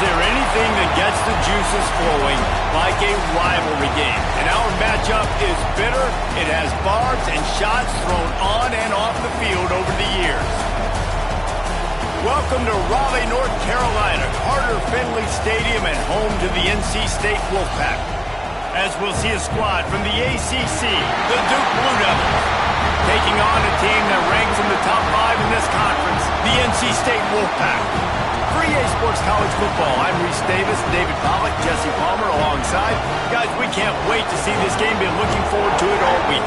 there anything that gets the juices flowing like a rivalry game? And our matchup is bitter. It has barbs and shots thrown on and off the field over the years. Welcome to Raleigh, North Carolina, Carter Finley Stadium, and home to the NC State Wolfpack. As we'll see a squad from the ACC, the Duke Blue Devils, taking on a team that ranks in the top 5 in this conference, the NC State Wolfpack. For EA Sports College Football, I'm Reese Davis, David Pollack, Jesse Palmer alongside. Guys, we can't wait to see this game. Been looking forward to it all week.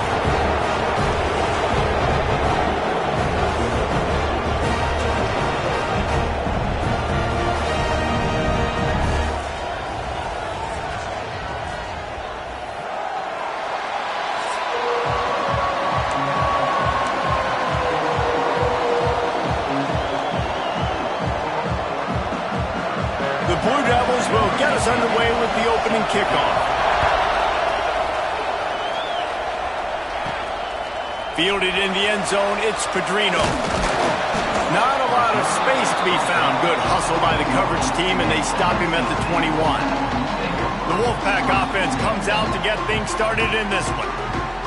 Underway with the opening kickoff. Fielded in the end zone, it's Pedrino. Not a lot of space to be found. Good hustle by the coverage team, and they stop him at the 21. The Wolfpack offense comes out to get things started in this one.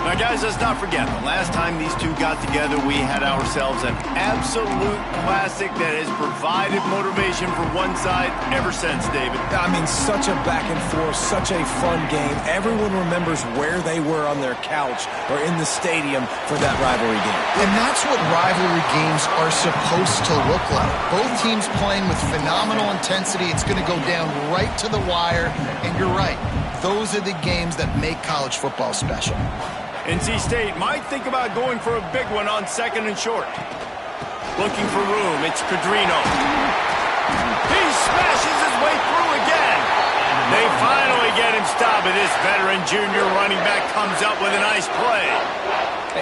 Now, guys, let's not forget, the last time these two got together, we had ourselves an absolute classic that has provided motivation for one side ever since, David. I mean, such a back and forth, such a fun game. Everyone remembers where they were on their couch or in the stadium for that rivalry game. And that's what rivalry games are supposed to look like. Both teams playing with phenomenal intensity. It's going to go down right to the wire. And you're right, those are the games that make college football special. NC State might think about going for a big one on 2nd and short. Looking for room, it's Pedrino. He smashes his way through again. They finally get him stopped, and this veteran junior running back comes up with a nice play.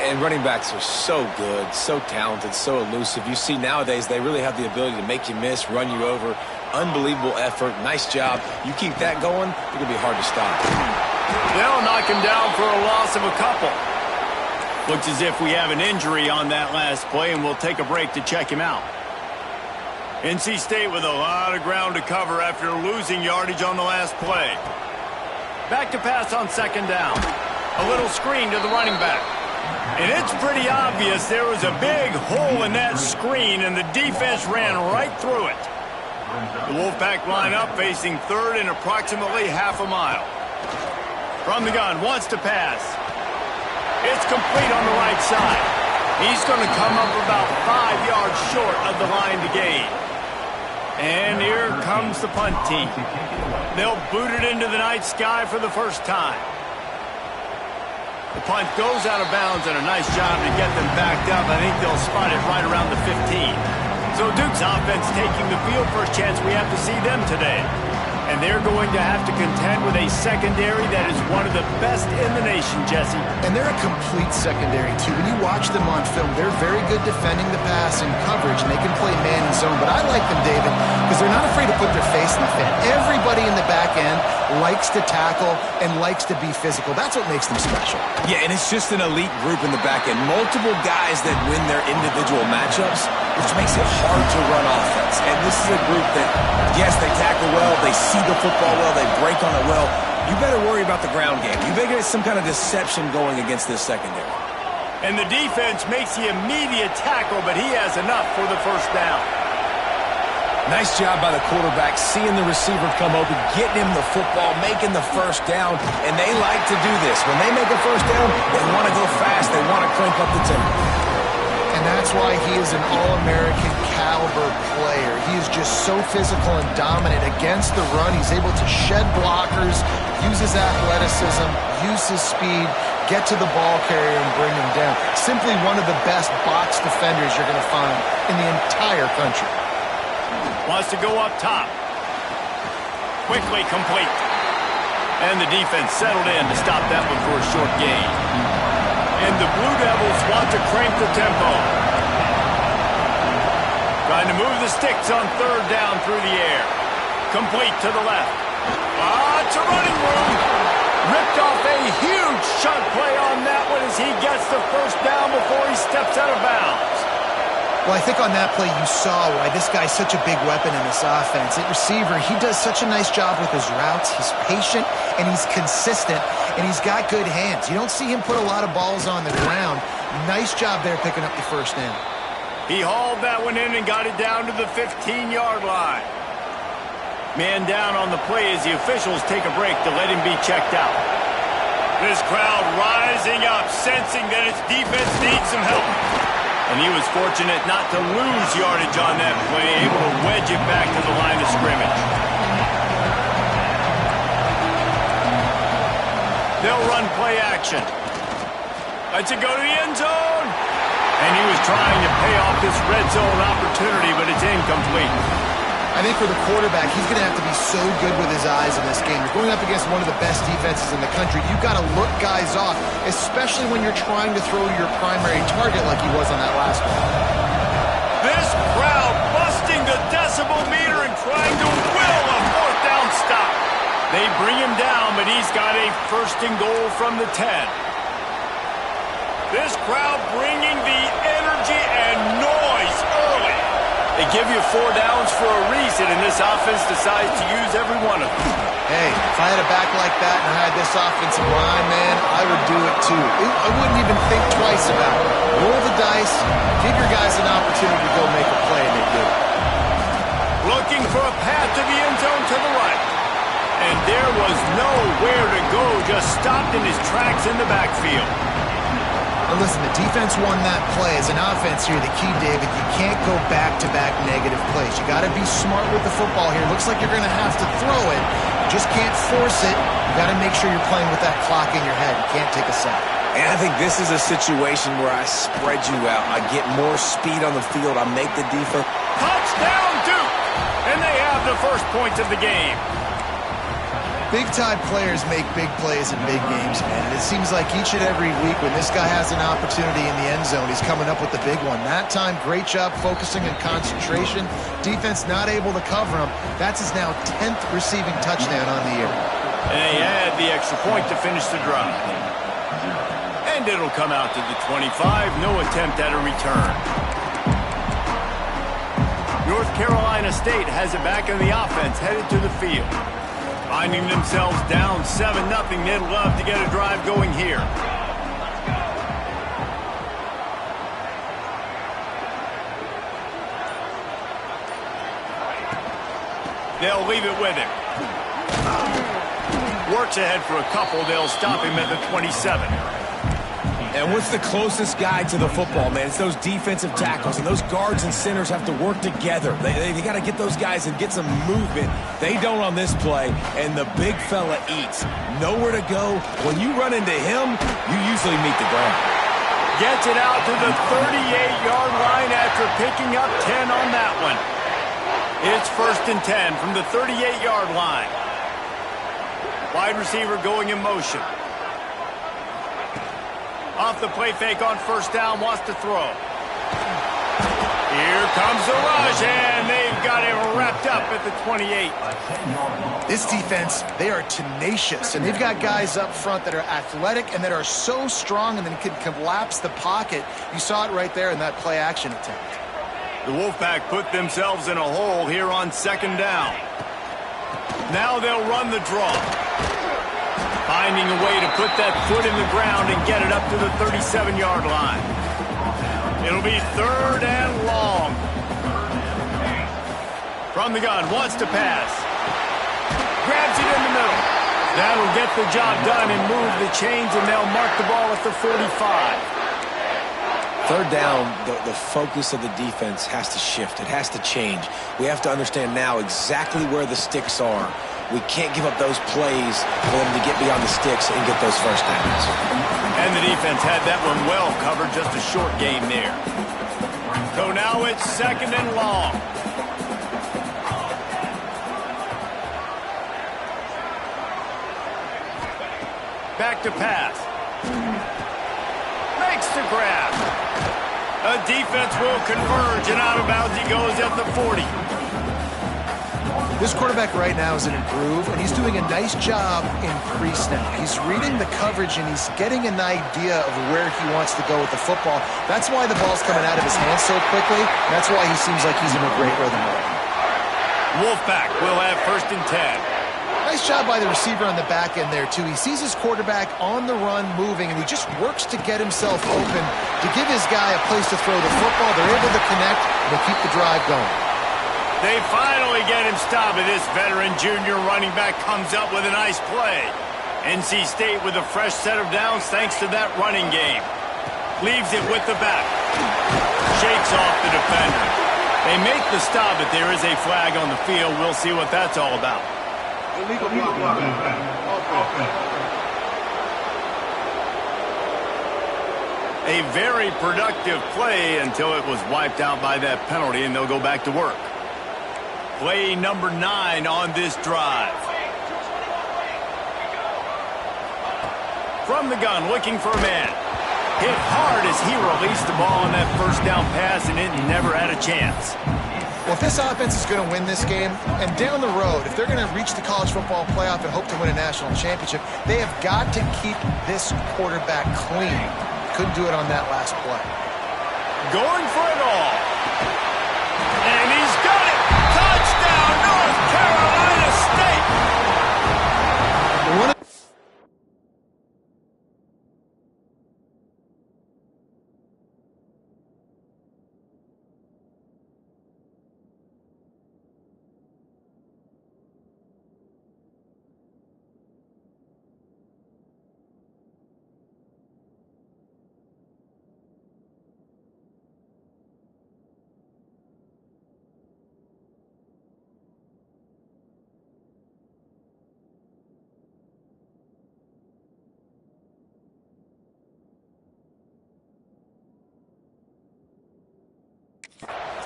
And running backs are so good, so talented, so elusive. You see nowadays they really have the ability to make you miss, run you over. Unbelievable effort. Nice job. You keep that going, it's going to be hard to stop. They'll knock him down for a loss of a couple. Looks as if we have an injury on that last play, and we'll take a break to check him out. NC State with a lot of ground to cover after losing yardage on the last play. Back to pass on 2nd down. A little screen to the running back. And it's pretty obvious there was a big hole in that screen, and the defense ran right through it. The Wolfpack line up facing 3rd and approximately half a mile. From the gun, wants to pass. It's complete on the right side. He's going to come up about 5 yards short of the line to gain. And here comes the punt team. They'll boot it into the night sky for the first time. The punt goes out of bounds, and a nice job to get them backed up. I think they'll spot it right around the 15. So Duke's offense taking the field. First chance we have to see them today. And they're going to have to contend with a secondary that is one of the best in the nation, Jesse. And they're a complete secondary, too. When you watch them on film, they're very good defending the pass and coverage, and they can play man and zone. But I like them, David, because they're not afraid to put their face in the fan. Everybody in the back end likes to tackle and likes to be physical. That's what makes them special. Yeah, and it's just an elite group in the back end. Multiple guys that win their individual matchups, which makes it hard to run offense. And this is a group that, yes, they tackle well, they see the football well, they break on it well. You better worry about the ground game. You better get some kind of deception going against this secondary. And the defense makes the immediate tackle, but he has enough for the first down. Nice job by the quarterback, seeing the receiver come open, getting him the football, making the first down, and they like to do this. When they make a first down, they want to go fast, they want to crank up the tempo. And that's why he is an All-American caliber player. He is just so physical and dominant against the run. He's able to shed blockers, use his athleticism, use his speed, get to the ball carrier and bring him down. Simply one of the best box defenders you're going to find in the entire country. Wants to go up top. Quickly complete. And the defense settled in to stop that one for a short gain. And the Blue Devils want to crank the tempo. Trying to move the sticks on 3rd down through the air. Complete to the left. It's a running room. Ripped off a huge chunk play on that one as he gets the first down before he steps out of bounds. Well, I think on that play you saw why this guy's such a big weapon in this offense. At receiver, he does such a nice job with his routes. He's patient, and he's consistent, and he's got good hands. You don't see him put a lot of balls on the ground. Nice job there picking up the first down. He hauled that one in and got it down to the 15-yard line. Man down on the play as the officials take a break to let him be checked out. This crowd rising up, sensing that its defense needs some help. And he was fortunate not to lose yardage on that play, able to wedge it back to the line of scrimmage. They'll run play action. Lets it go to the end zone. And he was trying to pay off this red zone opportunity, but it's incomplete. I think for the quarterback, he's going to have to be so good with his eyes in this game. You're going up against one of the best defenses in the country. You've got to look guys off, especially when you're trying to throw to your primary target like he was on that last one. This crowd busting the decibel meter and trying to will a fourth down stop. They bring him down, but he's got a first and goal from the 10. This crowd bringing the energy and noise early. They give you 4 downs for a reason, and this offense decides to use every one of them. Hey, if I had a back like that and I had this offensive line, man, I would do it too. I wouldn't even think twice about it. Roll the dice, give your guys an opportunity to go make a play, and they do. Looking for a path to the end zone to the right. And there was nowhere to go, just stopped in his tracks in the backfield. Now listen, the defense won that play. As an offense here, the key, David, you can't go back-to-back negative plays. You got to be smart with the football here. Looks like you're going to have to throw it. You just can't force it. You got to make sure you're playing with that clock in your head. You can't take a sack. And I think this is a situation where I spread you out. I get more speed on the field. I make the defense. Touchdown, Duke! And they have the first points of the game. Big-time players make big plays in big games, man. And it seems like each and every week when this guy has an opportunity in the end zone, he's coming up with the big one. That time, great job focusing and concentration. Defense not able to cover him. That's his now 10th receiving touchdown on the year. And they had the extra point to finish the drive. And it'll come out to the 25. No attempt at a return. North Carolina State has it back in the offense, headed to the field. Finding themselves down 7-0, they'd love to get a drive going here. They'll leave it with him. Works ahead for a couple. They'll stop him at the 27. And what's the closest guy to the football, man? It's those defensive tackles, and those guards and centers have to work together. They got to get those guys and get some movement. They don't on this play, and the big fella eats. Nowhere to go. When you run into him, you usually meet the ground. Gets it out to the 38-yard line after picking up 10 on that one. It's 1st and 10 from the 38-yard line. Wide receiver going in motion. Off the play fake on first down, wants to throw. Here comes the rush, and they've got him wrapped up at the 28. This defense, they are tenacious, and they've got guys up front that are athletic and that are so strong and then can collapse the pocket. You saw it right there in that play-action attempt. The Wolfpack put themselves in a hole here on 2nd down. Now they'll run the draw. Finding a way to put that foot in the ground and get it up to the 37-yard line. It'll be 3rd and long. From the gun, wants to pass. Grabs it in the middle. That'll get the job done and move the chains, and they'll mark the ball at the 45. 3rd down, the focus of the defense has to shift. It has to change. We have to understand now exactly where the sticks are. We can't give up those plays for them to get beyond the sticks and get those first downs. And the defense had that one well covered, just a short game there. So now it's 2nd and long. Back to pass. Makes the grab. A defense will converge, and out of bounds he goes at the 40. This quarterback right now is in a groove, and he's doing a nice job in pre-snap. He's reading the coverage, and he's getting an idea of where he wants to go with the football. That's why the ball's coming out of his hands so quickly. That's why he seems like he's in a great rhythm right now. Wolfpack will have 1st and 10. Nice job by the receiver on the back end there, too. He sees his quarterback on the run moving, and he just works to get himself open to give his guy a place to throw the football. They're able to connect, and they keep the drive going. They finally get him stopped, and this veteran junior running back comes up with a nice play. NC State with a fresh set of downs thanks to that running game. Leaves it with the back. Shakes off the defender. They make the stop, but there is a flag on the field. We'll see what that's all about. Illegal block. A very productive play until it was wiped out by that penalty, and they'll go back to work. Play number 9 on this drive. From the gun, looking for a man. Hit hard as he released the ball on that first down pass, and it never had a chance. Well, if this offense is going to win this game, and down the road, if they're going to reach the college football playoff and hope to win a national championship, they have got to keep this quarterback clean. Couldn't do it on that last play. Going for it all. And he's got it. Touchdown, North Carolina State.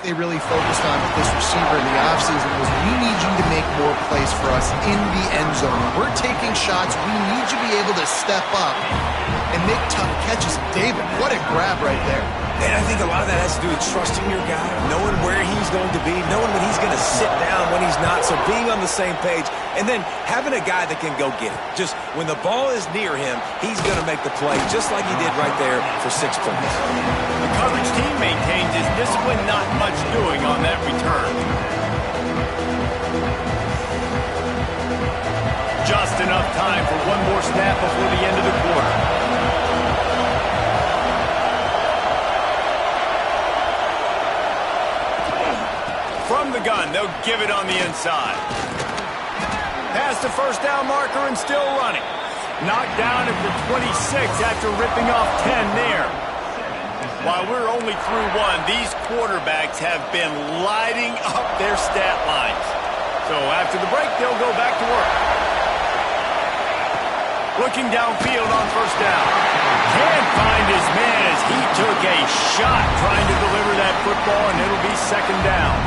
They really focused on with this receiver in the offseason was we need you to make more plays for us in the end zone. We're taking shots. We need you to be able to step up and make tough catches. David, what a grab right there. And I think a lot of that has to do with trusting your guy, knowing where he's going to be, knowing when he's going to sit down, when he's not. So being on the same page, and then having a guy that can go get it. Just when the ball is near him, he's going to make the play, just like he did right there for 6 points. The coverage team maintains his discipline, not much doing on that return. Just enough time for one more snap before the end of the quarter. From the gun, they'll give it on the inside. Past the first down marker and still running. Knocked down at the 26 after ripping off 10 there. While we're only through 1, these quarterbacks have been lighting up their stat lines. So after the break, they'll go back to work. Looking downfield on first down. Can't find his man as he took a shot trying to deliver that football, and it'll be 2nd down.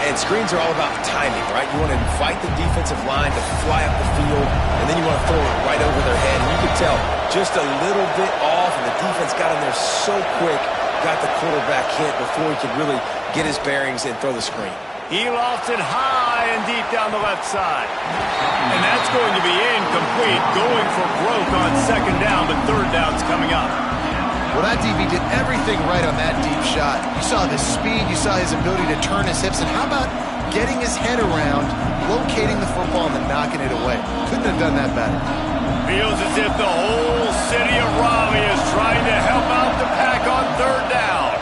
And screens are all about timing, right? You want to invite the defensive line to fly up the field, and then you want to throw it right over their head. And you can tell just a little bit off, and the defense got in there so quick, got the quarterback hit before he could really get his bearings and throw the screen. He lofts it high and deep down the left side. And that's going to be incomplete, going for broke on 2nd down, but 3rd down's coming up. Well, that DB did everything right on that deep shot. You saw the speed, you saw his ability to turn his hips, and how about getting his head around, locating the football, and then knocking it away? Couldn't have done that better. Feels as if the whole city of Raleigh is trying to help out the Pack on 3rd down.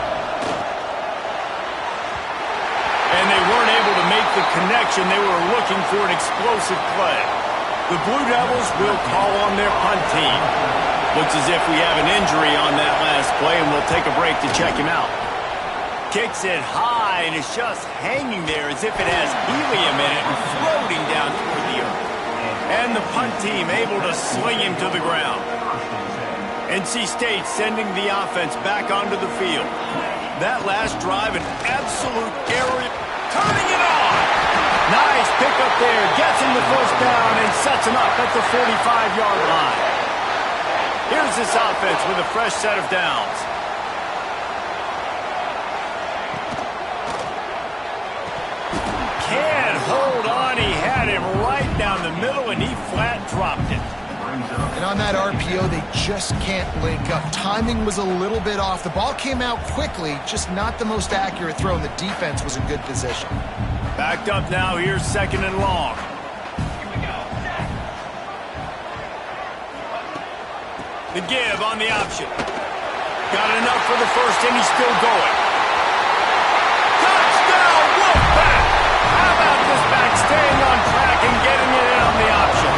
And they weren't able to make the connection. They were looking for an explosive play. The Blue Devils will call on their punt team. Looks as if we have an injury on that last play, and we'll take a break to check him out. Kicks it high, and it's just hanging there as if it has helium in it and floating down toward the earth. And the punt team able to sling him to the ground. NC State sending the offense back onto the field. That last drive, an absolute area, turning it on. Nice pick up there, gets him the 1st down and sets him up at the 45-yard line. Here's this offense with a fresh set of downs. Can't hold middle, and he flat dropped it. And on that RPO, they just can't link up. Timing was a little bit off. The ball came out quickly, just not the most accurate throw, and the defense was in good position. Backed up now, here's 2nd and long. The give on the option. Got enough for the first, and he's still going. Touchdown, Wolfpack! How about this back staying on track and getting it in on the option?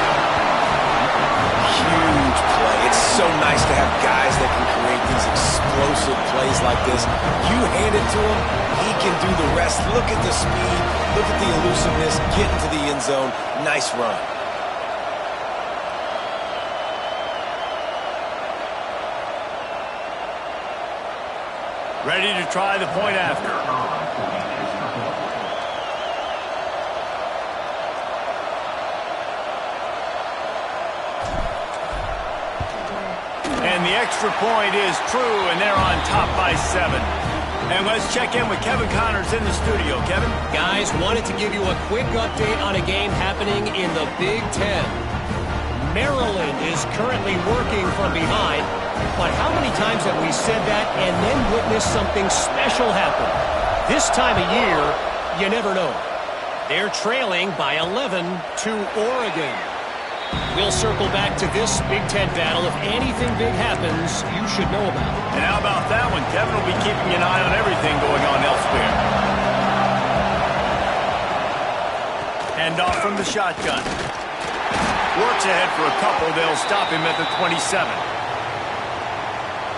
Huge play. It's so nice to have guys that can create these explosive plays like this. You hand it to him, he can do the rest. Look at the speed, look at the elusiveness, get into the end zone. Nice run. Ready to try the point after. And the extra point is true, and they're on top by 7. And let's check in with Kevin Connors in the studio. Kevin? Guys, wanted to give you a quick update on a game happening in the Big Ten. Maryland is currently working from behind, but how many times have we said that and then witnessed something special happen? This time of year, you never know. They're trailing by 11 to Oregon. We'll circle back to this Big Ten battle. If anything big happens, you should know about it. And how about that one? Kevin will be keeping an eye on everything going on elsewhere. Hand off from the shotgun. Works ahead for a couple. They'll stop him at the 27.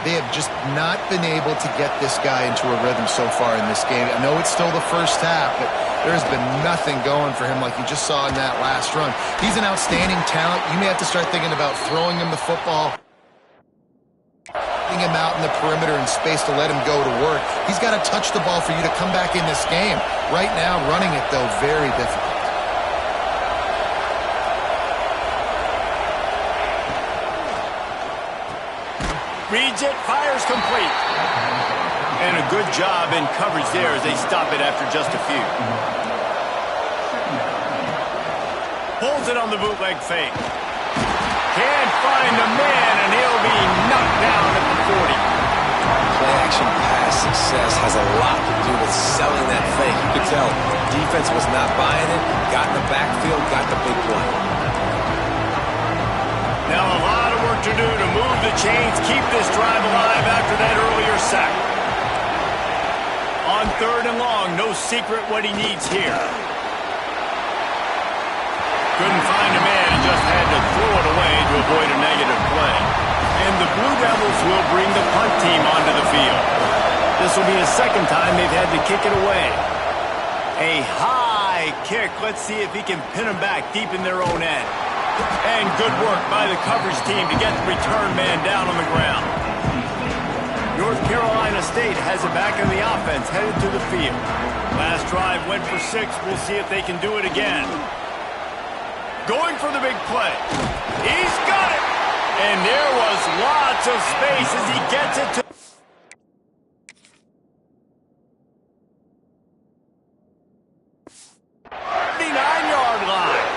They have just not been able to get this guy into a rhythm so far in this game. I know it's still the first half, but there's been nothing going for him like you just saw in that last run. He's an outstanding talent. You may have to start thinking about throwing him the football, getting him out in the perimeter in space to let him go to work. He's got to touch the ball for you to come back in this game. Right now, running it, though, very difficult. Reads it, fires complete. And a good job in coverage there as they stop it after just a few. Pulls it on the bootleg fake. Can't find the man, and he'll be knocked down at the 40. Play-action pass success has a lot to do with selling that fake. You could tell defense was not buying it, got in the backfield, got the big play. Now a lot of work to do to move the chains, keep this drive alive after that earlier sack. On 3rd and long, no secret what he needs here. Couldn't find a man and just had to throw it away to avoid a negative play. And the Blue Devils will bring the punt team onto the field. This will be the second time they've had to kick it away. A high kick. Let's see if he can pin them back deep in their own end. And good work by the coverage team to get the return man down on the ground. North Carolina State has it back in the offense, headed to the field. Last drive went for 6. We'll see if they can do it again. Going for the big play. He's got it! And there was lots of space as he gets it to... 39-yard line.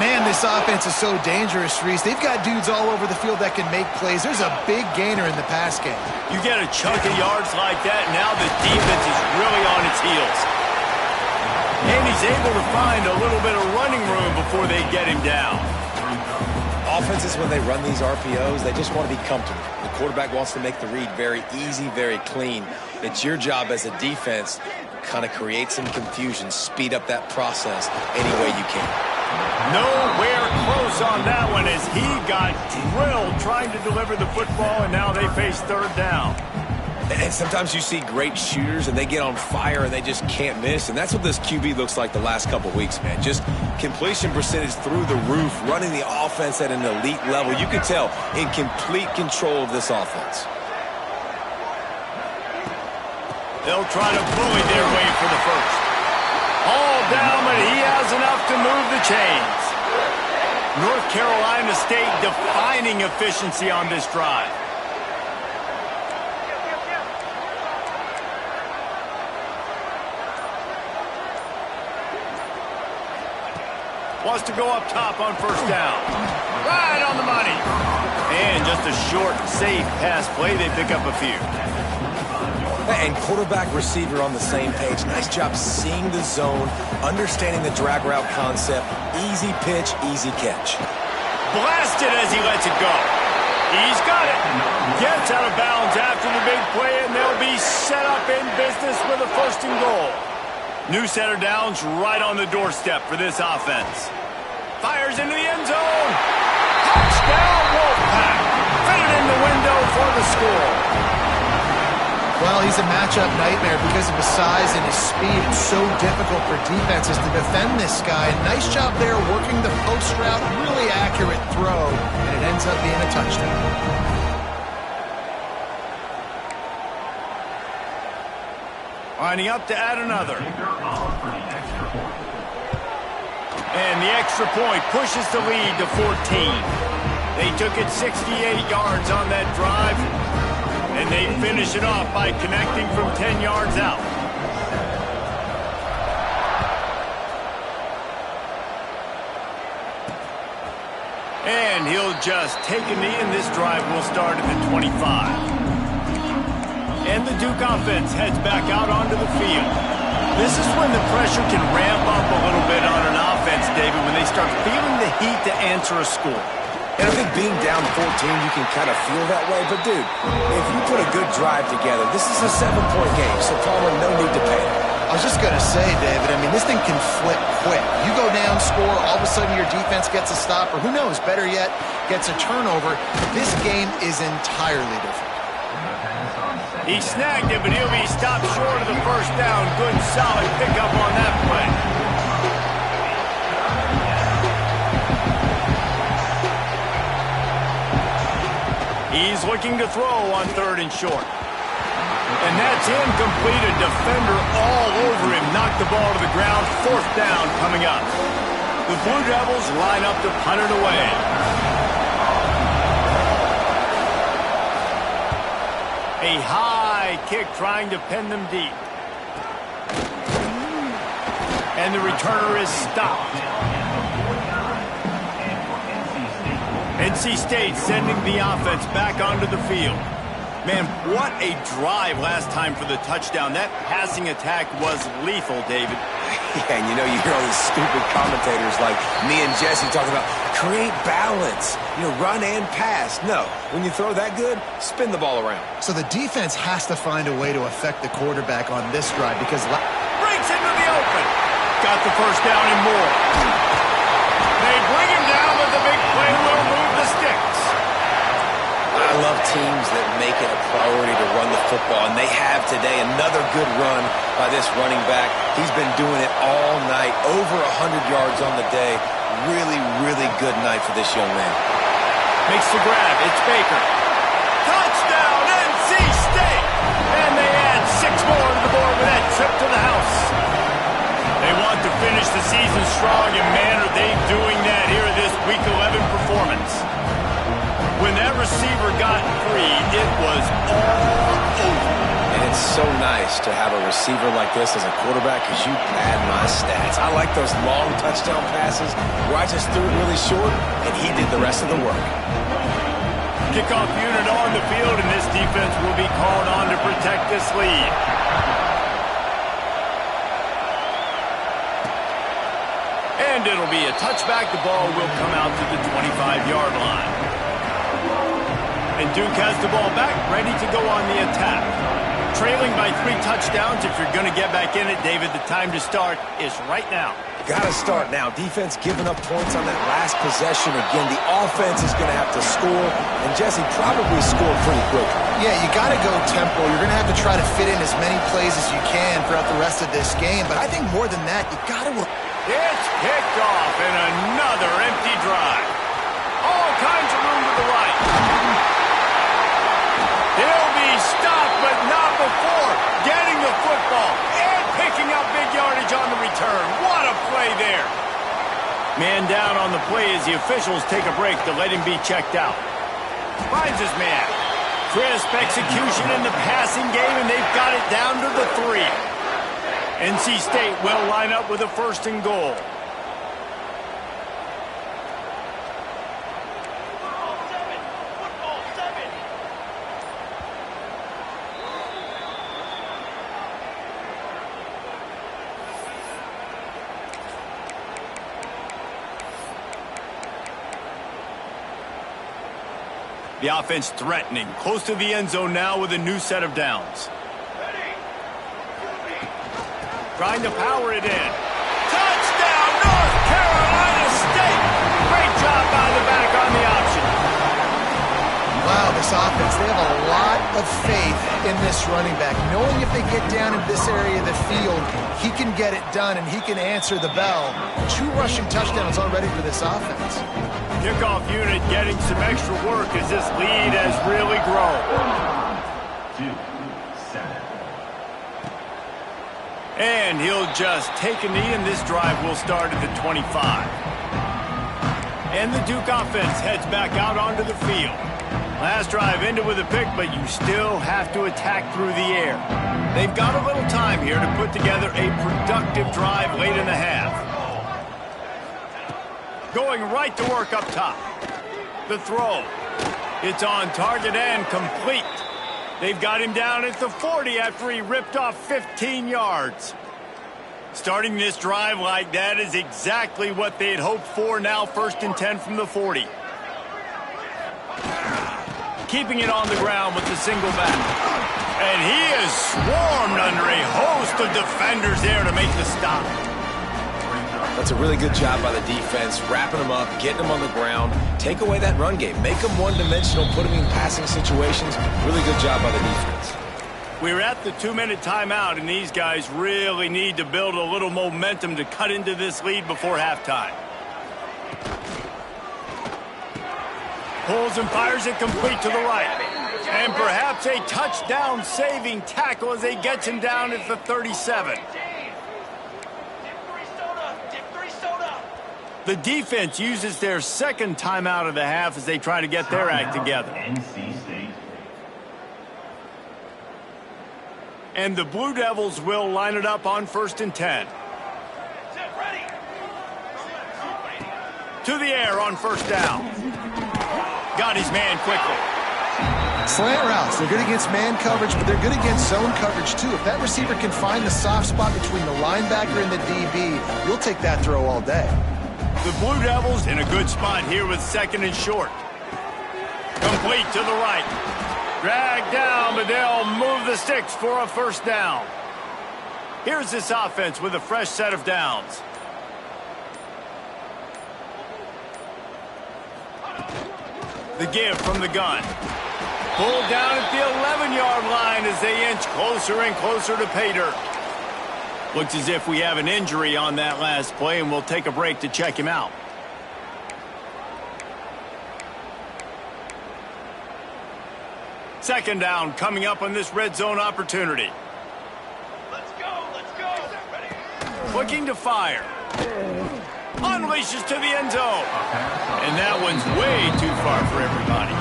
Man, this offense is so dangerous, Reese. They've got dudes all over the field that can make plays. There's a big gainer in the pass game. You get a chunk of yards like that, now the defense is really on its heels. And he's able to find a little bit of running room before they get him down. Offenses, when they run these RPOs, they just want to be comfortable. The quarterback wants to make the read very easy, very clean. It's your job as a defense to kind of create some confusion, speed up that process any way you can. Nowhere close on that one as he got drilled trying to deliver the football, and now they face 3rd down. And sometimes you see great shooters, and they get on fire, and they just can't miss. And that's what this QB looks like the last couple weeks, man. Just completion percentage through the roof, running the offense at an elite level. You can tell in complete control of this offense. They'll try to bully their way for the first. All down, but he has enough to move the chains. North Carolina State defining efficiency on this drive. Wants to go up top on first down. Right on the money. And just a short, safe pass play. They pick up a few. And quarterback receiver on the same page. Nice job seeing the zone, understanding the drag route concept. Easy pitch, easy catch. Blasted as he lets it go. He's got it. Gets out of bounds after the big play, and they'll be set up in business with a first and goal. New set of downs right on the doorstep for this offense. Fires into the end zone. Touchdown, Wolfpack. Fitted in the window for the score. Well, he's a matchup nightmare because of his size and his speed. It's so difficult for defenses to defend this guy. Nice job there working the post route. Really accurate throw, and it ends up being a touchdown. Lining up to add another. And the extra point pushes the lead to 14. They took it 68 yards on that drive. And they finish it off by connecting from 10 yards out. And he'll just take a knee, and this drive will start at the 25. And the Duke offense heads back out onto the field. This is when the pressure can ramp up a little bit on an offense, David, when they start feeling the heat to answer a score. And I think being down 14, you can kind of feel that way. But, dude, if you put a good drive together, this is a 7-point game, so Palmer, no need to panic. I was just going to say, David, I mean, this thing can flip quick. You go down, score, all of a sudden your defense gets a stop, or who knows, better yet, gets a turnover. This game is entirely different. He snagged it, but he'll be stopped short of the first down. Good, solid pickup on that play. He's looking to throw on 3rd and short. And that's incomplete. A defender all over him. Knocked the ball to the ground. 4th down coming up. The Blue Devils line up to punt it away. A high kick trying to pin them deep. And the returner is stopped. NC State sending the offense back onto the field. Man, what a drive last time for the touchdown. That passing attack was lethal, David. Yeah, and you know, you hear all these stupid commentators like me and Jesse talking about create balance, run and pass. No, when you throw that good, spin the ball around. So the defense has to find a way to affect the quarterback on this drive because... Breaks into the open. Got the first down and more. They bring him down, but the big play will move the sticks. I love teams that make it a priority to run the football, and they have today. Another good run by this running back. He's been doing it all night, over 100 yards on the day. Really, really good night for this young man. Makes the grab. It's Baker. Touchdown, NC State! And they add 6 more to the board with that trip to the house. They want to finish the season strong, and man, are they doing that here in this Week 11 performance. When that receiver got free, it was all over. And it's so nice to have a receiver like this as a quarterback because you pad my stats. I like those long touchdown passes where I just threw it really short, and he did the rest of the work. Kickoff unit on the field, and this defense will be called on to protect this lead. And it'll be a touchback. The ball will come out to the 25-yard line. And Duke has the ball back, ready to go on the attack. Trailing by 3 touchdowns. If you're going to get back in it, David, the time to start is right now. Got to start now. Defense giving up points on that last possession. Again, the offense is going to have to score, and Jesse probably scored pretty quickly. Yeah, you got to go tempo. You're going to have to try to fit in as many plays as you can throughout the rest of this game. But I think more than that, you got to... It's picked off in another empty drive. All kinds of room to the right. He'll be stopped, but not before getting the football and picking up big yardage on the return. What a play there. Man down on the play as the officials take a break to let him be checked out. Finds his man. Crisp execution in the passing game, and they've got it down to the 3. NC State will line up with a 1st and goal. The offense threatening, close to the end zone now with a new set of downs. Trying to power it in. Touchdown, North Carolina State! Great job by the back on the option. Wow, this offense, they have a lot of faith in this running back. Knowing if they get down in this area of the field, he can get it done and he can answer the bell. 2 rushing touchdowns already for this offense. Kickoff unit getting some extra work as this lead has really grown. 2, 7. And he'll just take a knee, and this drive will start at the 25. And the Duke offense heads back out onto the field. Last drive ended with a pick, but you still have to attack through the air. They've got a little time here to put together a productive drive late in the half. Going right to work up top. The throw. It's on target and complete. They've got him down at the 40 after he ripped off 15 yards. Starting this drive like that is exactly what they had hoped for. Now 1st and 10 from the 40. Keeping it on the ground with the single back. And he is swarmed under a host of defenders there to make the stop. That's a really good job by the defense, wrapping them up, getting them on the ground. Take away that run game. Make them one-dimensional, put them in passing situations. Really good job by the defense. We're at the 2-minute timeout, and these guys really need to build a little momentum to cut into this lead before halftime. Pulls and fires it complete to the right. And perhaps a touchdown-saving tackle as they get him down at the 37. The defense uses their second timeout of the half as they try to get their act together. NC State. And the Blue Devils will line it up on 1st and 10. To the air on 1st down. Got his man quickly. Slant routes, they're good against man coverage, but they're good against zone coverage too. If that receiver can find the soft spot between the linebacker and the DB, you'll take that throw all day. The Blue Devils in a good spot here with 2nd and short. Complete to the right. Dragged down, but they'll move the sticks for a 1st down. Here's this offense with a fresh set of downs. The give from the gun. Pulled down at the 11-yard line as they inch closer and closer to pay dirt. Looks as if we have an injury on that last play, and we'll take a break to check him out. Second down coming up on this red zone opportunity. Let's go, let's go. Ready? Looking to fire. Unleashes to the end zone. And that one's way too far for everybody.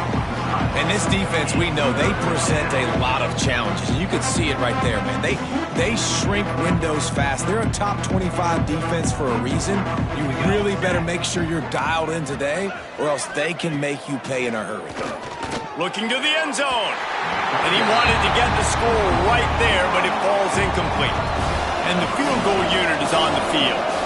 And this defense, we know, they present a lot of challenges. And you can see it right there, man. They shrink windows fast. They're a top 25 defense for a reason. You really better make sure you're dialed in today, or else they can make you pay in a hurry. Looking to the end zone. And he wanted to get the score right there, but it falls incomplete. And the field goal unit is on the field.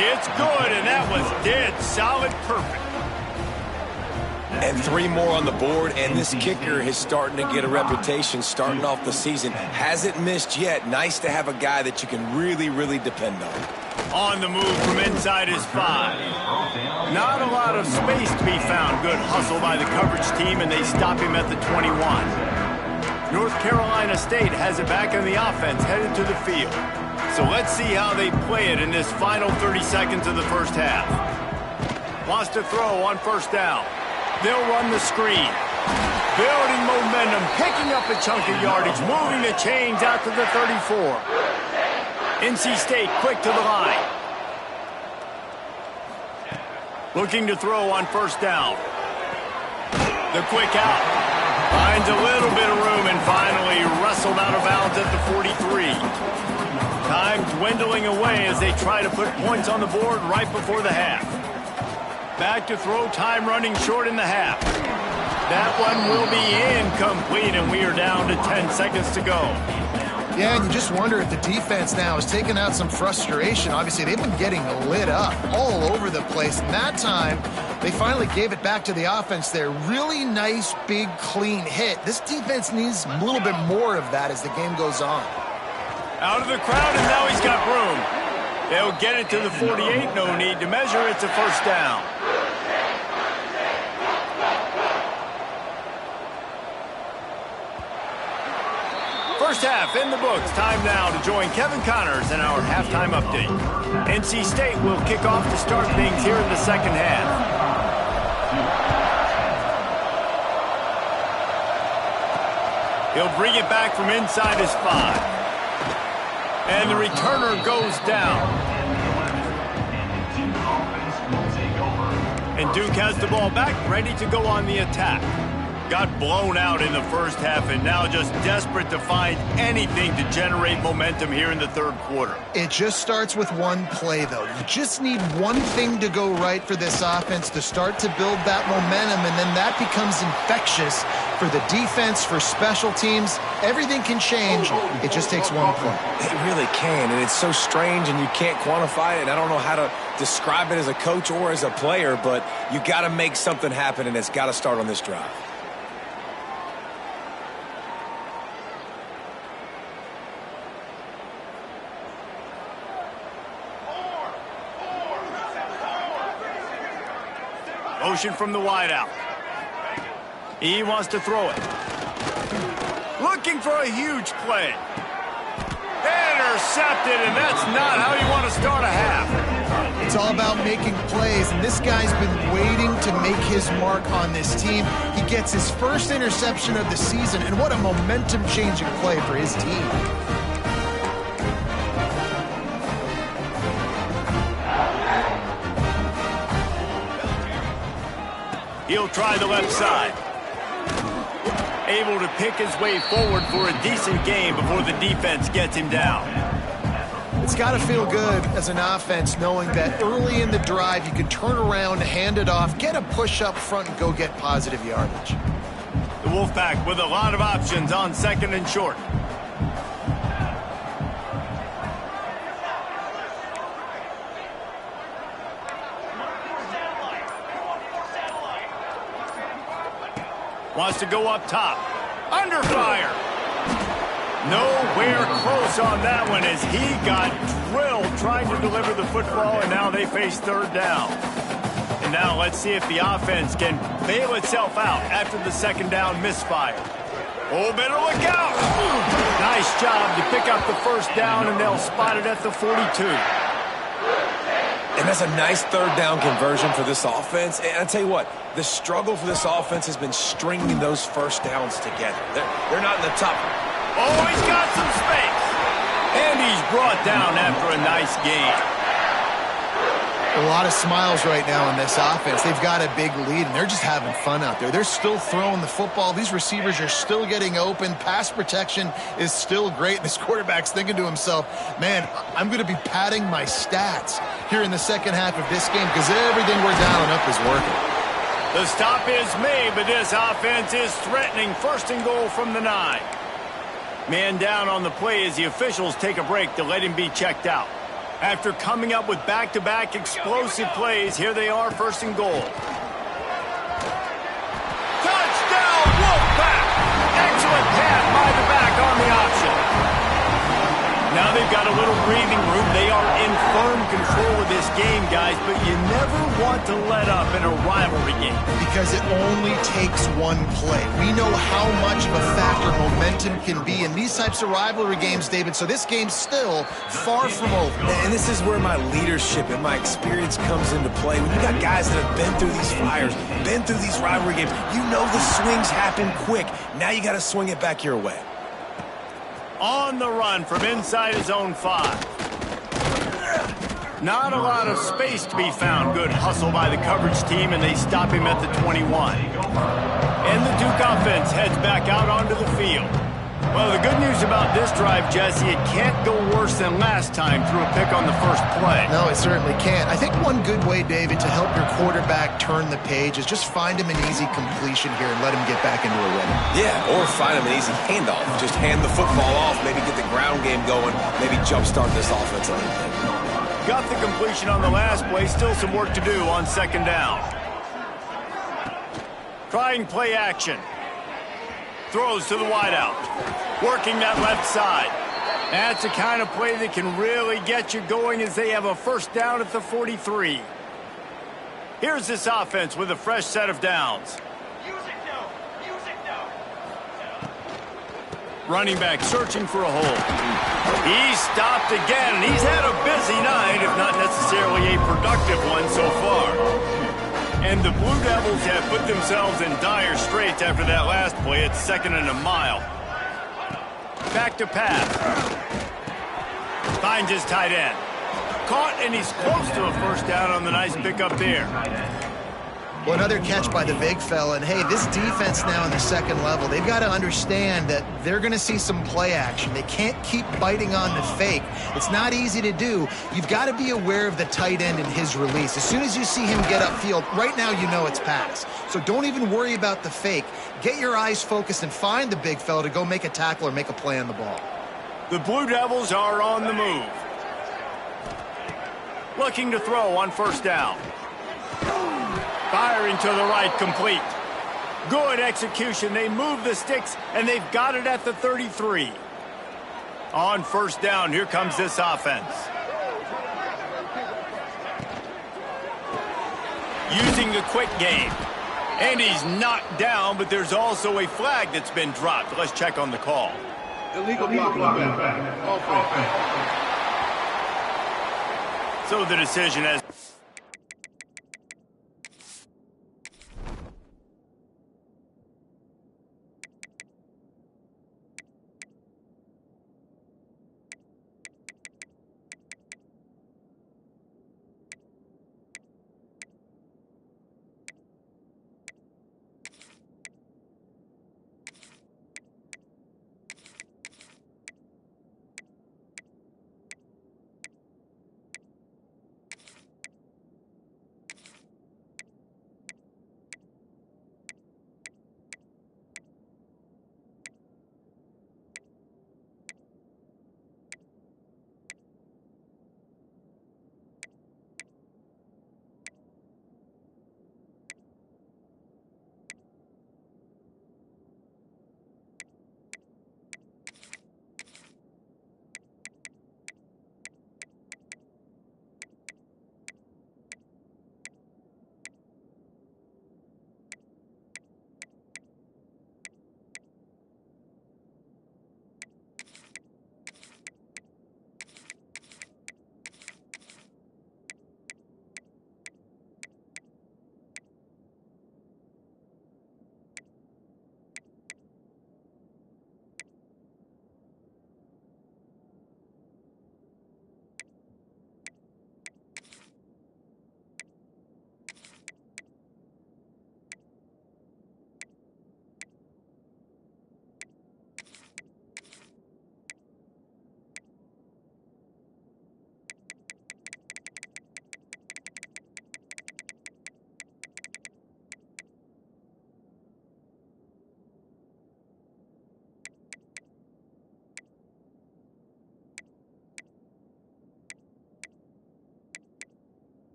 It's good, and that was dead solid perfect. And 3 more on the board, and this kicker is starting to get a reputation starting off the season. Hasn't missed yet. Nice to have a guy that you can really, really depend on. On the move from inside his 5. Not a lot of space to be found. Good hustle by the coverage team, and they stop him at the 21. North Carolina State has it back on the offense, headed to the field. So let's see how they play it in this final 30 seconds of the first half. Wants to throw on 1st down. They'll run the screen. Building momentum, picking up a chunk of yardage, moving the chains out to the 34. NC State quick to the line. Looking to throw on 1st down. The quick out. Finds a little bit of room and finally wrestled out of bounds at the 43. Time dwindling away as they try to put points on the board right before the half. Back to throw, time running short in the half. That one will be incomplete, and we are down to 10 seconds to go. Yeah, and you just wonder if the defense now is taking out some frustration. Obviously, they've been getting lit up all over the place. And that time, they finally gave it back to the offense there. Really nice, big, clean hit. This defense needs a little bit more of that as the game goes on. Out of the crowd, and now he's got room. They'll get it to the 48. No need to measure. It's a first down. First half in the books. Time now to join Kevin Connors in our halftime update. NC State will kick off to start things here in the second half. He'll bring it back from inside his 5. And the returner goes down. And Duke has the ball back, ready to go on the attack. Got blown out in the first half and now just desperate to find anything to generate momentum here in the third quarter. It just starts with one play, though. You just need one thing to go right for this offense to start to build that momentum, and then that becomes infectious for the defense, for special teams. Everything can change. It just takes one play. It really can, and it's so strange, and you can't quantify it, and I don't know how to describe it as a coach or as a player, but you got to make something happen, and it's got to start on this drive. Motion from the wideout. He wants to throw it. Looking for a huge play. Intercepted, and that's not how you want to start a half. It's all about making plays, and this guy's been waiting to make his mark on this team. He gets his first interception of the season, and what a momentum-changing play for his team. He'll try the left side. Able to pick his way forward for a decent game before the defense gets him down. It's got to feel good as an offense knowing that early in the drive you can turn around, hand it off, get a push up front, and go get positive yardage. The Wolfpack with a lot of options on second and short. Wants to go up top. Under fire. Nowhere close on that one as he got drilled trying to deliver the football, and now they face third down. And now let's see if the offense can bail itself out after the second down misfire. Oh, better look out. Nice job to pick up the first down, and they'll spot it at the 42. And that's a nice third down conversion for this offense. And I tell you what, the struggle for this offense has been stringing those first downs together. They're not in the top. Oh, he's got some space. And he's brought down after a nice game. A lot of smiles right now on this offense. They've got a big lead, and they're just having fun out there. They're still throwing the football. These receivers are still getting open. Pass protection is still great. This quarterback's thinking to himself, man, I'm going to be padding my stats here in the second half of this game because everything we're dialing up is working. The stop is made, but this offense is threatening. First and goal from the 9. Man down on the play as the officials take a break to let him be checked out. After coming up with back-to-back explosive plays, here they are, first and goal. Touchdown, Wolfpack! Excellent pass by the back on the option. Now they've got a little breathing room. They are in firm control of this game, guys, but you never want to let up in a rivalry game. Because it only takes one play. We know how much of a factor momentum can be in these types of rivalry games, David, so this game's still far from over. And this is where my leadership and my experience comes into play. When you got guys that have been through these fires, been through these rivalry games, you know the swings happen quick. Now you got to swing it back your way. On the run from inside his own 5. Not a lot of space to be found. Good hustle by the coverage team, and they stop him at the 21. And the Duke offense heads back out onto the field. Well, the good news about this drive, Jesse, it can't go worse than last time through a pick on the first play. No, it certainly can't. I think one good way, David, to help your quarterback turn the page is just find him an easy completion here and let him get back into a rhythm. Yeah, or find him an easy handoff. Just hand the football off, maybe get the ground game going, maybe jumpstart this offense a little bit. Got the completion on the last play, still some work to do on second down. Trying play action. Throws to the wideout. Working that left side. That's the kind of play that can really get you going as they have a first down at the 43. Here's this offense with a fresh set of downs. Use it now. Use it now. Running back searching for a hole. He's stopped again, and he's had a busy night, if not necessarily a productive one so far. And the Blue Devils have put themselves in dire straits after that last play. It's 2nd and a mile. Back to pass. Finds his tight end. Caught, and he's close to a first down on the nice pickup there. Well, another catch by the big fella. And, hey, this defense now in the second level, they've got to understand that they're going to see some play action. They can't keep biting on the fake. It's not easy to do. You've got to be aware of the tight end and his release. As soon as you see him get upfield, right now you know it's pass. So don't even worry about the fake. Get your eyes focused and find the big fella to go make a tackle or make a play on the ball. The Blue Devils are on the move. Looking to throw on first down. Firing to the right, complete. Good execution. They move the sticks, and they've got it at the 33. On first down, here comes this offense. Using the quick game. And he's knocked down, but there's also a flag that's been dropped. Let's check on the call. Illegal blocking back. Offense. So the decision has...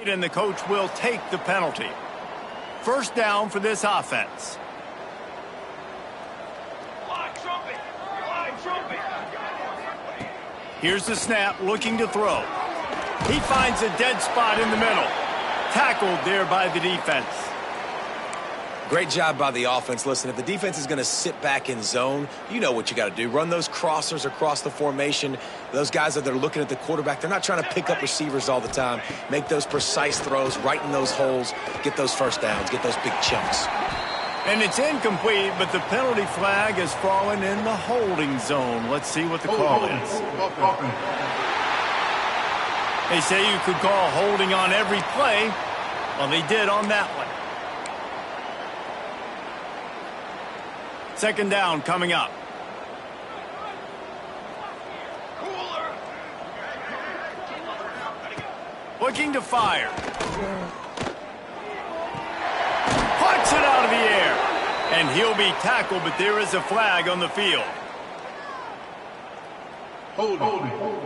And the coach will take the penalty. First down for this offense. Here's the snap, looking to throw. He finds a dead spot in the middle. Tackled there by the defense. Great job by the offense. Listen, if the defense is going to sit back in zone, you know what you got to do. Run those crossers across the formation. Those guys that are looking at the quarterback, they're not trying to pick up receivers all the time. Make those precise throws right in those holes. Get those first downs. Get those big chunks. And it's incomplete, but the penalty flag has fallen in the holding zone. Let's see what the call is. They say you could call holding on every play. Well, they did on that one. Second down coming up. Looking to fire. Puts it out of the air. And he'll be tackled, but there is a flag on the field. Holding.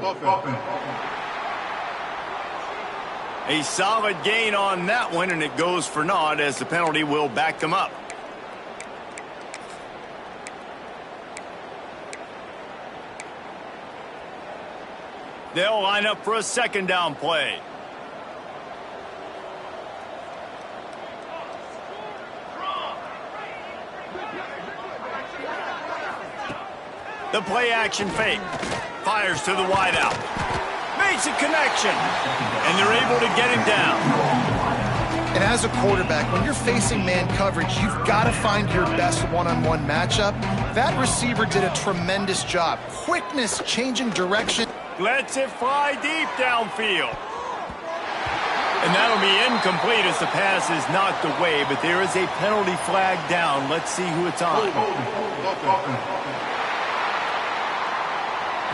Offense. A solid gain on that one, and it goes for naught as the penalty will back them up. They'll line up for a second down play. The play action fake. Fires to the wideout. Makes a connection. And they're able to get him down. And as a quarterback, when you're facing man coverage, you've got to find your best one-on-one matchup. That receiver did a tremendous job. Quickness, changing direction. Lets it fly deep downfield. And that'll be incomplete as the pass is knocked away, but there is a penalty flag down. Let's see who it's on.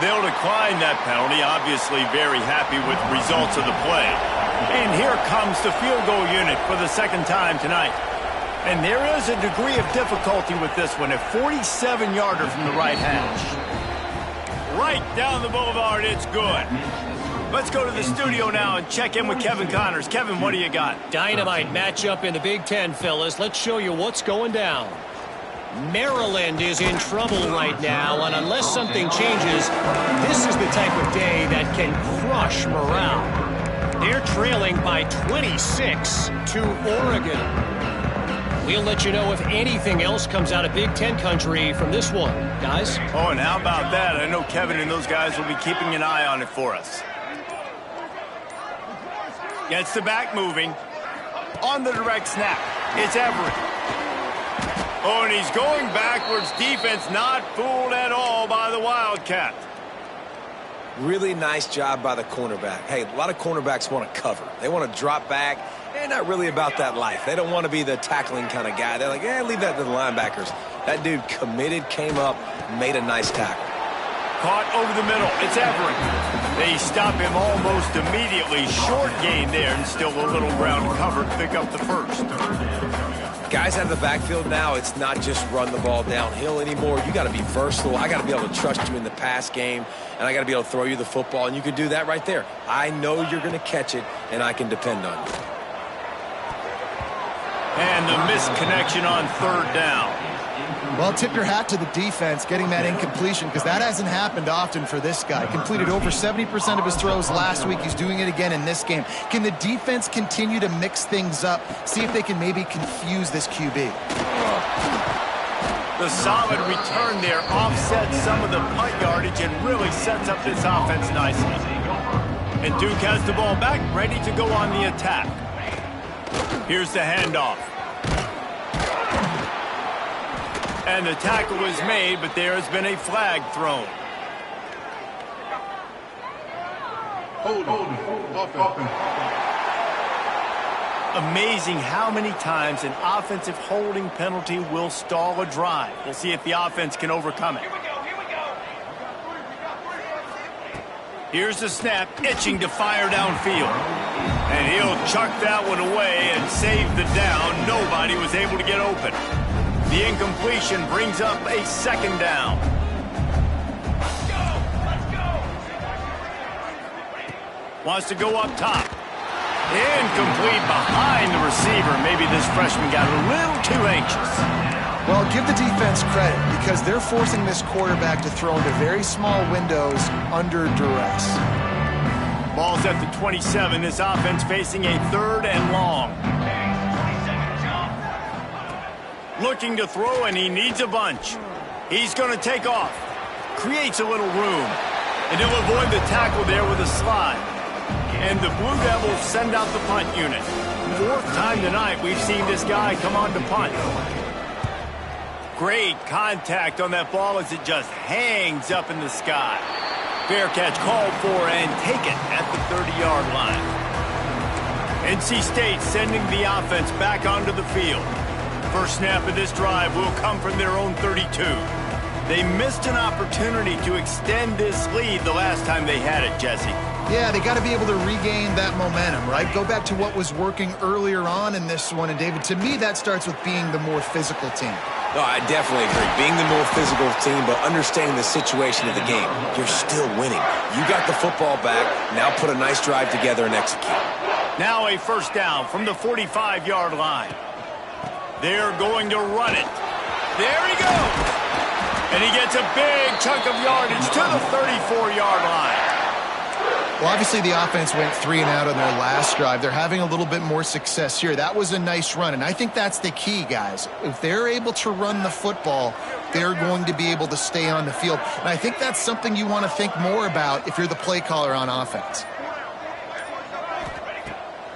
They'll decline that penalty, obviously very happy with the results of the play. And here comes the field goal unit for the second time tonight. And there is a degree of difficulty with this one, a 47-yarder from the right hash. Right down the boulevard, it's good. Let's go to the studio now and check in with Kevin Connors. Kevin, what do you got? Dynamite matchup in the Big Ten, fellas. Let's show you what's going down. Maryland is in trouble right now, and unless something changes, this is the type of day that can crush morale. They're trailing by 26 to Oregon. We'll let you know if anything else comes out of Big Ten country from this one, guys. Oh, and how about that? I know Kevin and those guys will be keeping an eye on it for us. Gets the back moving. On the direct snap, it's Everett. Oh, and he's going backwards. Defense not fooled at all by the Wildcat. Really nice job by the cornerback. Hey, a lot of cornerbacks want to cover. They want to drop back. They're not really about that life. They don't want to be the tackling kind of guy. They're like, leave that to the linebackers. That dude committed, came up, made a nice tackle. Caught over the middle. It's Everett. They stop him almost immediately. Short gain there, and still a little ground cover to pick up the first. Guys out of the backfield now, it's not just run the ball downhill anymore. You got to be versatile. I got to be able to trust you in the pass game, and I got to be able to throw you the football, and you can do that right there. I know you're going to catch it, and I can depend on you. And the missed connection on third down. Well, tip your hat to the defense getting that incompletion, because that hasn't happened often for this guy. Completed over 70% of his throws last week. He's doing it again in this game. Can the defense continue to mix things up, see if they can maybe confuse this QB? The solid return there offsets some of the punt yardage and really sets up this offense nicely. And Duke has the ball back, ready to go on the attack. Here's the handoff. And the tackle was made, but there has been a flag thrown. Amazing how many times an offensive holding penalty will stall a drive. We'll see if the offense can overcome it. Here we go. Here's the snap, itching to fire downfield. And he'll chuck that one away and save the down. Nobody was able to get open. The incompletion brings up a second down. Let's go. Wants to go up top. Incomplete behind the receiver. Maybe this freshman got a little too anxious. Well, give the defense credit, because they're forcing this quarterback to throw into very small windows under duress. Ball's at the 27. This offense facing a third and long. Looking to throw, and he needs a bunch. He's going to take off. Creates a little room. And he'll avoid the tackle there with a slide. And the Blue Devils send out the punt unit. Fourth time tonight we've seen this guy come on to punt. Great contact on that ball as it just hangs up in the sky. Fair catch called for and taken at the 30-yard line. NC State sending the offense back onto the field. First snap of this drive will come from their own 32. They missed an opportunity to extend this lead the last time they had it, Jesse. Yeah, they got to be able to regain that momentum, right? Go back to what was working earlier on in this one. And, David, to me, that starts with being the more physical team. No, I definitely agree. Being the more physical team, but understanding the situation of the game. You're still winning. You got the football back. Now put a nice drive together and execute. Now a first down from the 45-yard line. They're going to run it. There he goes. And he gets a big chunk of yardage to the 34-yard line. Well, obviously the offense went 3 and out on their last drive. They're having a little bit more success here. That was a nice run, and I think that's the key, guys. If they're able to run the football, they're going to be able to stay on the field. And I think that's something you want to think more about if you're the play caller on offense.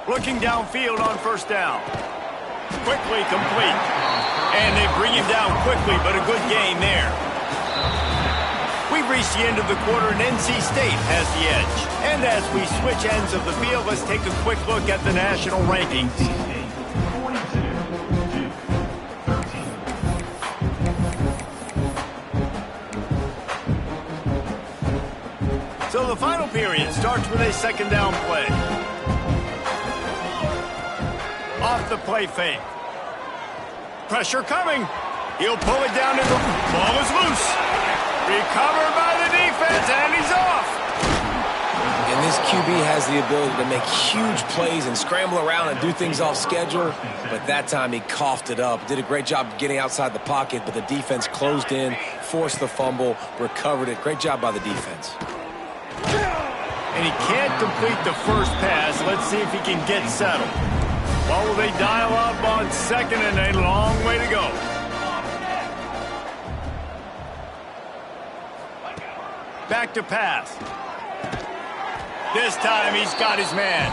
Looking downfield on first down. Quickly complete. And they bring him down quickly, but a good gain there. We've reached the end of the quarter, and NC State has the edge. And as we switch ends of the field, let's take a quick look at the national rankings. So the final period starts with a second down play. Off the play fake. Pressure coming. He'll pull it down and the ball is loose. Recovered by the defense, and he's off. And this QB has the ability to make huge plays and scramble around and do things off schedule. But that time he coughed it up. Did a great job getting outside the pocket, but the defense closed in, forced the fumble, recovered it. Great job by the defense. And he can't complete the first pass. Let's see if he can get settled. Well, will they dial up on second, and a long way to go. Back to pass. This time he's got his man.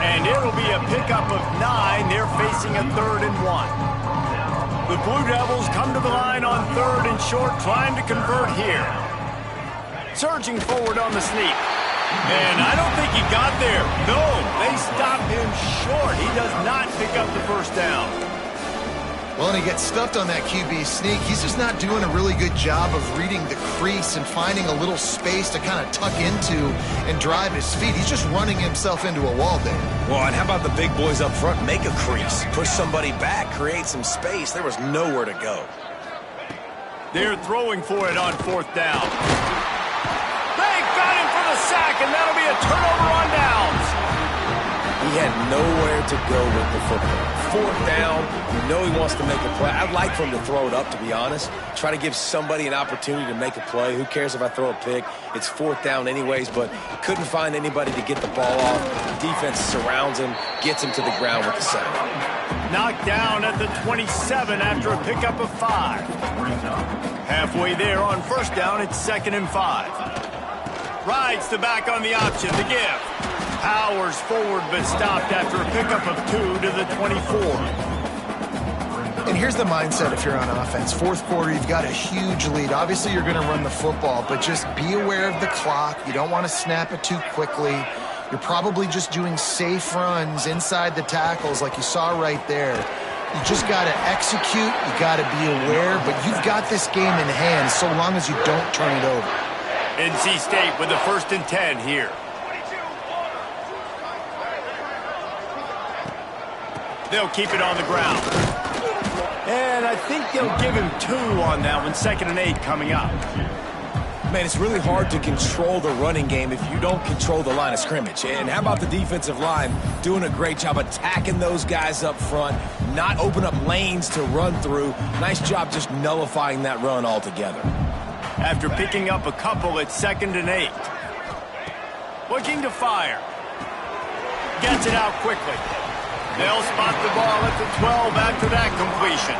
And it'll be a pickup of 9. They're facing a 3rd and 1. The Blue Devils come to the line on 3rd and short, trying to convert here. Surging forward on the sneak. And I don't think he got there. No, they stop him short. He does not pick up the first down. Well, and he gets stuffed on that QB sneak. He's just not doing a really good job of reading the crease and finding a little space to kind of tuck into and drive his feet. He's just running himself into a wall there. Well, and how about the big boys up front? Make a crease. Push somebody back. Create some space. There was nowhere to go. They're throwing for it on 4th down. They got him for the sack, and that'll be a turnover on downs. He had nowhere to go with the football. 4th down, you know he wants to make a play. I'd like for him to throw it up, to be honest. Try to give somebody an opportunity to make a play. Who cares if I throw a pick? It's 4th down anyways, but couldn't find anybody to get the ball off. The defense surrounds him, gets him to the ground with the sack. Knocked down at the 27 after a pickup of 5. Halfway there on first down, it's 2nd and 5. Rides the back on the option, the give. Powers forward, but stopped after a pickup of 2 to the 24. And here's the mindset if you're on offense. 4th quarter, you've got a huge lead. Obviously, you're going to run the football, but just be aware of the clock. You don't want to snap it too quickly. You're probably just doing safe runs inside the tackles like you saw right there. You just got to execute. You got to be aware, but you've got this game in hand so long as you don't turn it over. NC State with the 1st and 10 here. They'll keep it on the ground. And I think they'll give him 2 on that one. 2nd and 8 coming up. Man, it's really hard to control the running game if you don't control the line of scrimmage. And how about the defensive line doing a great job attacking those guys up front, not open up lanes to run through. Nice job just nullifying that run altogether. After picking up a couple, it's 2nd and 8. Looking to fire. Gets it out quickly. They'll spot the ball at the 12 after that completion.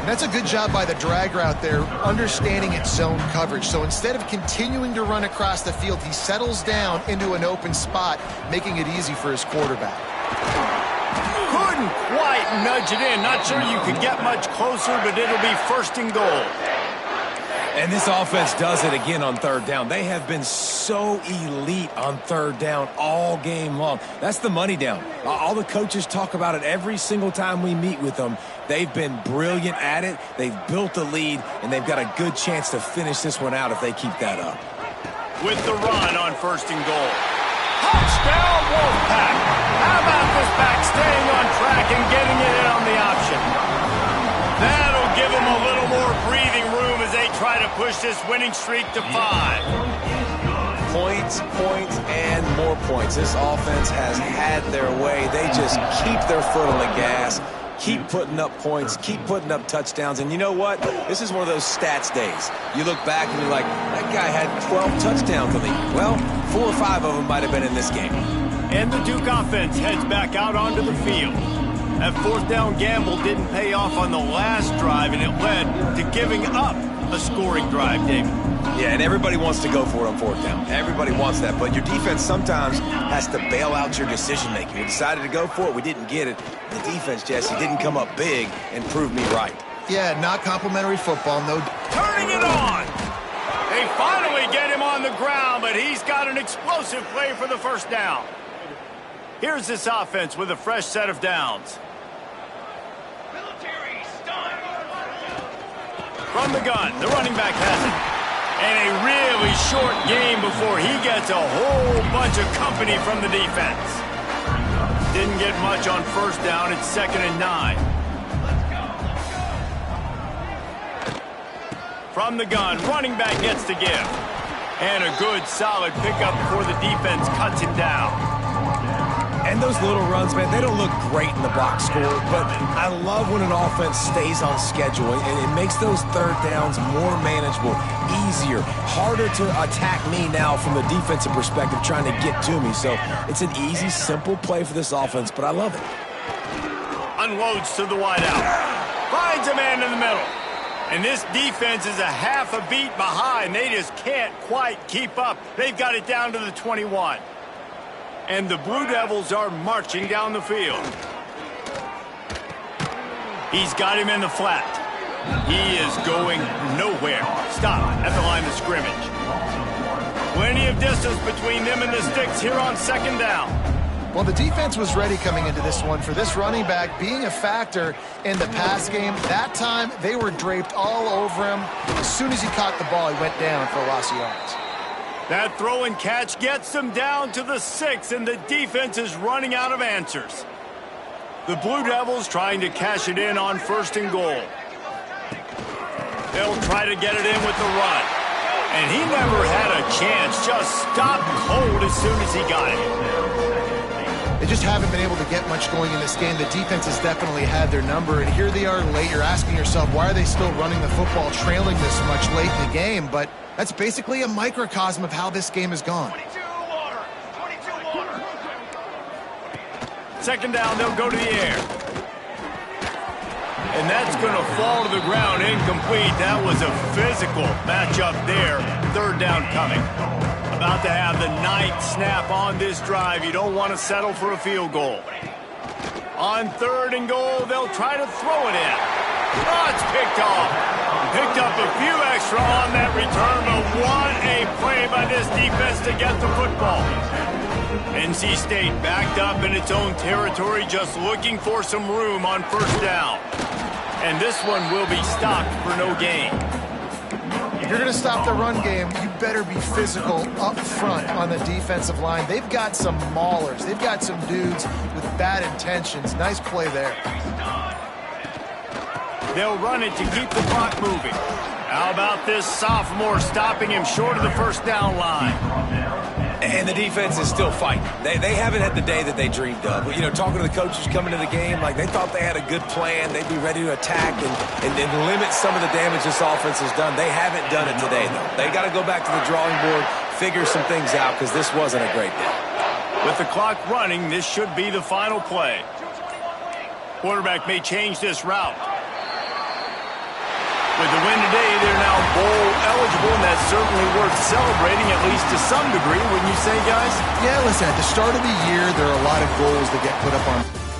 And that's a good job by the drag route there, understanding its zone coverage. So instead of continuing to run across the field, he settles down into an open spot, making it easy for his quarterback. Couldn't quite nudge it in. Not sure you could get much closer, but it'll be 1st and goal. And this offense does it again on 3rd down. They have been so elite on 3rd down all game long. That's the money down. All the coaches talk about it every single time we meet with them. They've been brilliant at it. They've built a lead, and they've got a good chance to finish this one out if they keep that up. With the run on 1st and goal. Touchdown, Wolfpack. How about this back staying on track and getting it in on the option? That'll give them a little more breathing room as they try to push this winning streak to 5. Points, points, and more points. This offense has had their way. They just keep their foot on the gas, keep putting up points, keep putting up touchdowns. And you know what? This is one of those stats days. You look back and you're like, that guy had 12 touchdowns in the league. Well, 4 or 5 of them might have been in this game. And the Duke offense heads back out onto the field. That 4th down gamble didn't pay off on the last drive, and it led to giving up a scoring drive, David. Yeah, and everybody wants to go for it on 4th down. Everybody wants that, but your defense sometimes has to bail out your decision-making. We decided to go for it. We didn't get it. The defense, Jesse, didn't come up big and prove me right. Yeah, not complimentary football. No. Turning it on. They finally get him on the ground, but he's got an explosive play for the 1st down. Here's this offense with a fresh set of downs. From the gun, the running back has it. And a really short game before he gets a whole bunch of company from the defense. Didn't get much on 1st down. It's 2nd and 9. From the gun, running back gets to give. And a good, solid pickup before the defense cuts him down. And those little runs, man, they don't look great in the box score, but I love when an offense stays on schedule, and it makes those 3rd downs more manageable, easier, harder to attack me now from the defensive perspective trying to get to me. So it's an easy, simple play for this offense, but I love it. Unloads to the wideout. Finds a man in the middle. And this defense is a half a beat behind. They just can't quite keep up. They've got it down to the 21. And the Blue Devils are marching down the field. He's got him in the flat. He is going nowhere. Stop at the line of scrimmage. Plenty of distance between them and the sticks here on 2nd down. Well, the defense was ready coming into this one for this running back being a factor in the pass game. That time, they were draped all over him. As soon as he caught the ball, he went down for a loss of yards. That throw and catch gets them down to the 6, and the defense is running out of answers. The Blue Devils trying to cash it in on 1st and goal. They'll try to get it in with the run. And he never had a chance, just stopped cold as soon as he got it. They just haven't been able to get much going in this game. The defense has definitely had their number, and here they are late. You're asking yourself, why are they still running the football, trailing this much late in the game? But that's basically a microcosm of how this game has gone. 22 water. 22 water. 2nd down, they'll go to the air. And that's going to fall to the ground incomplete. That was a physical matchup there. 3rd down coming. About to have the 9th snap on this drive. You don't want to settle for a field goal. On 3rd and goal, they'll try to throw it in. Oh, it's picked off. Picked up a few extra on that return, but what a play by this defense to get the football. NC State backed up in its own territory, just looking for some room on 1st down. And this one will be stopped for no gain. If you're going to stop the run game, you better be physical up front on the defensive line. They've got some maulers. They've got some dudes with bad intentions. Nice play there. They'll run it to keep the clock moving. How about this sophomore stopping him short of the 1st down line? And the defense is still fighting. They haven't had the day that they dreamed of. You know, talking to the coaches coming to the game, like they thought they had a good plan. They'd be ready to attack and limit some of the damage this offense has done. They haven't done it today, though. They got to go back to the drawing board, figure some things out, because this wasn't a great day. With the clock running, this should be the final play. Quarterback may change this route. With the win today, they're now bowl eligible, and that's certainly worth celebrating, at least to some degree, wouldn't you say, guys? Yeah, listen, at the start of the year, there are a lot of goals that get put up on